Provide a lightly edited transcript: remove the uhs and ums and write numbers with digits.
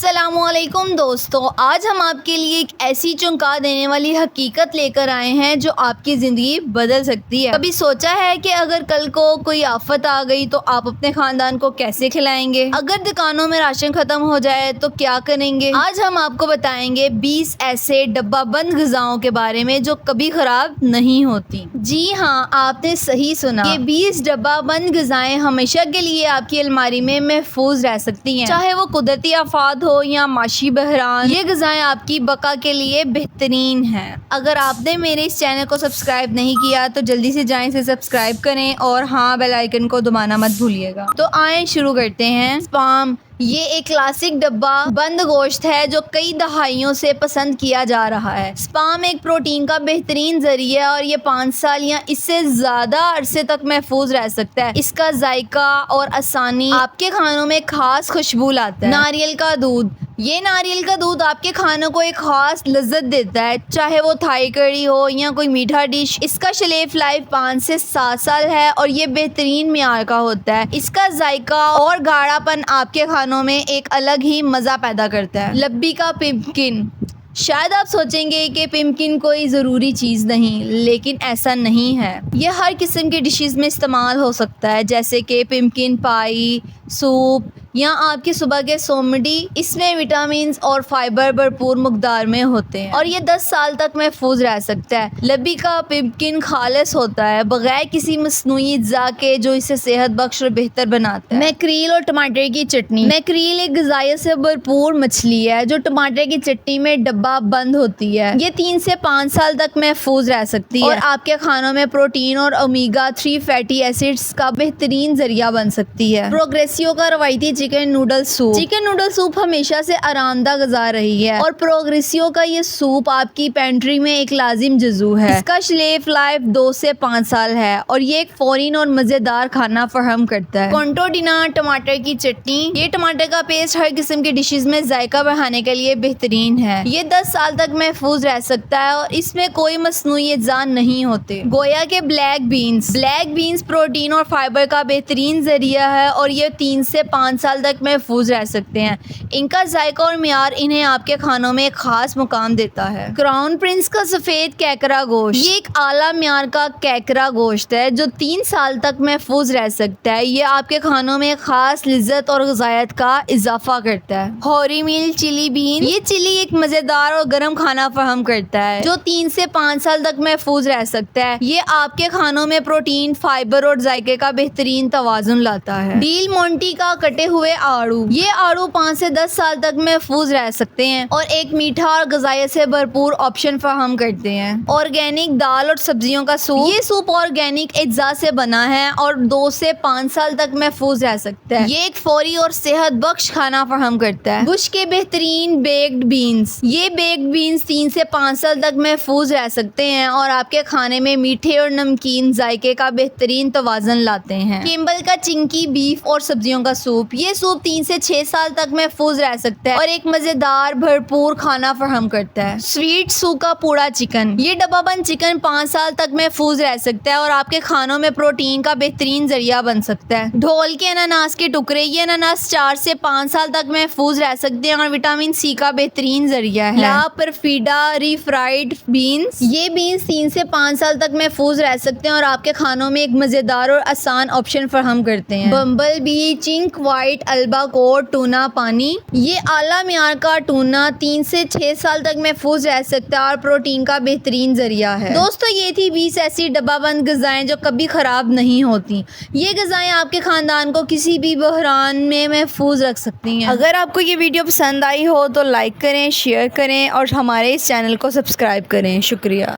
अस्सलामुअलैकुम दोस्तों, आज हम आपके लिए एक ऐसी चौंका देने वाली हकीकत लेकर आए हैं जो आपकी ज़िंदगी बदल सकती है। कभी सोचा है कि अगर कल को कोई आफत आ गई तो आप अपने ख़ानदान को कैसे खिलाएंगे? अगर दुकानों में राशन ख़त्म हो जाए तो क्या करेंगे? आज हम आपको बताएंगे 20 ऐसे डब्बा बंद ग़िज़ाओं के बारे में जो कभी ख़राब नहीं होती। जी हाँ, आपने सही सुना। ये 20 डब्बा बंद ग़िज़ाएं हमेशा के लिए आपकी अलमारी में महफूज रह सकती हैं, चाहे वो कुदरती आफात हो या माशी बहरान। ये ग़िज़ाएं आपकी बका के लिए बेहतरीन हैं। अगर आपने मेरे इस चैनल को सब्सक्राइब नहीं किया तो जल्दी से जाएं, इसे सब्सक्राइब करें और हाँ, बेल आइकन को दबाना मत भूलिएगा। तो आए शुरू करते हैं। स्पाम, ये एक क्लासिक डब्बा बंद गोश्त है जो कई दहाइयों से पसंद किया जा रहा है। स्पाम एक प्रोटीन का बेहतरीन जरिया और ये 5 साल या इससे ज़्यादा अरसे तक महफूज रह सकता है। इसका जायका और आसानी आपके खानों में खास खुशबू लाता है। नारियल का दूध, ये नारियल का दूध आपके खानों को एक खास लज्जत देता है, चाहे वो थाई कड़ी हो या कोई मीठा डिश। इसका शेल्फ लाइफ 5 से 7 साल है और ये बेहतरीन मियार का होता है। इसका जायका और गाढ़ापन आपके खानों में एक अलग ही मज़ा पैदा करता है। लब्बी का पिम्पकिन, शायद आप सोचेंगे कि पिम्पकिन कोई ज़रूरी चीज़ नहीं, लेकिन ऐसा नहीं है। यह हर किस्म के डिशेस में इस्तेमाल हो सकता है, जैसे कि पिम्पकिन पाई, सूप या आपकी सुबह के सोमडी। इसमें विटामिन और फाइबर भरपूर मकदार में होते हैं और ये 10 साल तक महफूज रह सकता है। लब्बी का पिम्पकिन खालिस होता है, बगैर किसी मसनूई अज्जा के, जो इसे सेहत बख्श और बेहतर बनाता है। मैक्रील और टमाटर की चटनी, मैक्रील एक ग़िज़ाइयत से भरपूर मछली है जो टमाटर की चटनी में डब्बा बंद होती है। ये 3 से 5 साल तक महफूज रह सकती है और आपके खानों में प्रोटीन और ओमेगा 3 फैटी एसिड्स का बेहतरीन जरिया बन सकती है। प्रोग्रेसियो का रवायती chicken noodle soup, chicken noodle soup हमेशा से आरामदा ग़िज़ा रही है और प्रोग्रेसियो का ये सूप आपकी पेंट्री में एक लाजिम जज़ू है। इसका शेल्फ लाइफ 2 से 5 साल है और ये एक फौरीन और मज़ेदार खाना फराहम करता है। कॉन्टोडिना टमाटर की चटनी, ये टमाटर का पेस्ट हर किस्म के डिशेस में जायका बढ़ाने के लिए बेहतरीन है। ये 10 साल तक महफूज रह सकता है और इसमें कोई मसनूई अज्जा नहीं होते। गोया के black beans, black beans protein और फाइबर का बेहतरीन जरिया है और ये 3 से 5 साल तक महफूज रह सकते हैं। इनका जायका और मियार इन्हें आपके खानों में एक खास मुकाम देता है। क्राउन प्रिंस का सफ़ेद कैकरा गोश्त, ये एक आला मियार का कैकरा गोश्त है जो 3 साल तक महफूज रह सकता है। ये आपके खानों में खास लज्जत और ग़िज़ायत का इजाफा करता है। होरी मिल चिली बीन, ये चिली एक मज़ेदार और गर्म खाना फराहम करता है जो 3 से 5 साल तक महफूज रह सकता है। ये आपके खानों में प्रोटीन, फाइबर और जायके का बेहतरीन तवाज़ुन लाता है। डील मोंटी का कटे हुए आड़ू, ये आड़ू 5 से 10 साल तक महफूज रह सकते हैं और एक मीठा और ग़िज़ायत से भरपूर ऑप्शन फराहम करते हैं। ऑर्गेनिक दाल और सब्जियों का सूप, ये सूप ऑर्गेनिक अज्जा से बना है और 2 से 5 साल तक महफूज रह सकता है। ये एक फौरी और सेहत बख्श खाना फराहम करता है। बुश के बेहतरीन बेक्ड बीन्स, ये बेक्ड बीन्स 3 से 5 साल तक महफूज रह सकते हैं और आपके खाने में मीठे और नमकीन जायके का बेहतरीन तवाज़ुन लाते हैं। किम्बल का चिंकी बीफ और सब्जियों का सूप, ये सूप 3 से 6 साल तक महफूज रह सकता है और एक मज़ेदार भरपूर खाना फराहम करता है। स्वीट सूखा पूड़ा चिकन, ये डब्बाबंद चिकन 5 साल तक महफूज रह सकता है और आपके खानों में प्रोटीन का बेहतरीन जरिया बन सकता है। ढोल के अनानास के टुकड़े, ये अनानास 4 से 5 साल तक महफूज रह सकते हैं और विटामिन सी का बेहतरीन जरिया है। ला परफीडा रीफ्राइड बीन्स, ये बीन्स 3 से 5 साल तक महफूज रह सकते हैं और आपके खानों में एक मज़ेदार और आसान ऑप्शन फराहम करते हैं। बम्बल B chink white albacore tuna पानी, ये आला मियार का टूना 3 से 6 साल तक महफूज रह सकता है और प्रोटीन का बेहतरीन जरिया है। दोस्तों, ये थी 20 ऐसी डब्बाबंद ग़िज़ाएं जो कभी ख़राब नहीं होती। ये ग़िज़ाएं आपके ख़ानदान को किसी भी बहरान में महफूज रख सकती हैं। अगर आपको ये वीडियो पसंद आई हो तो लाइक करें, शेयर करें और हमारे इस चैनल को सब्सक्राइब करें। शुक्रिया।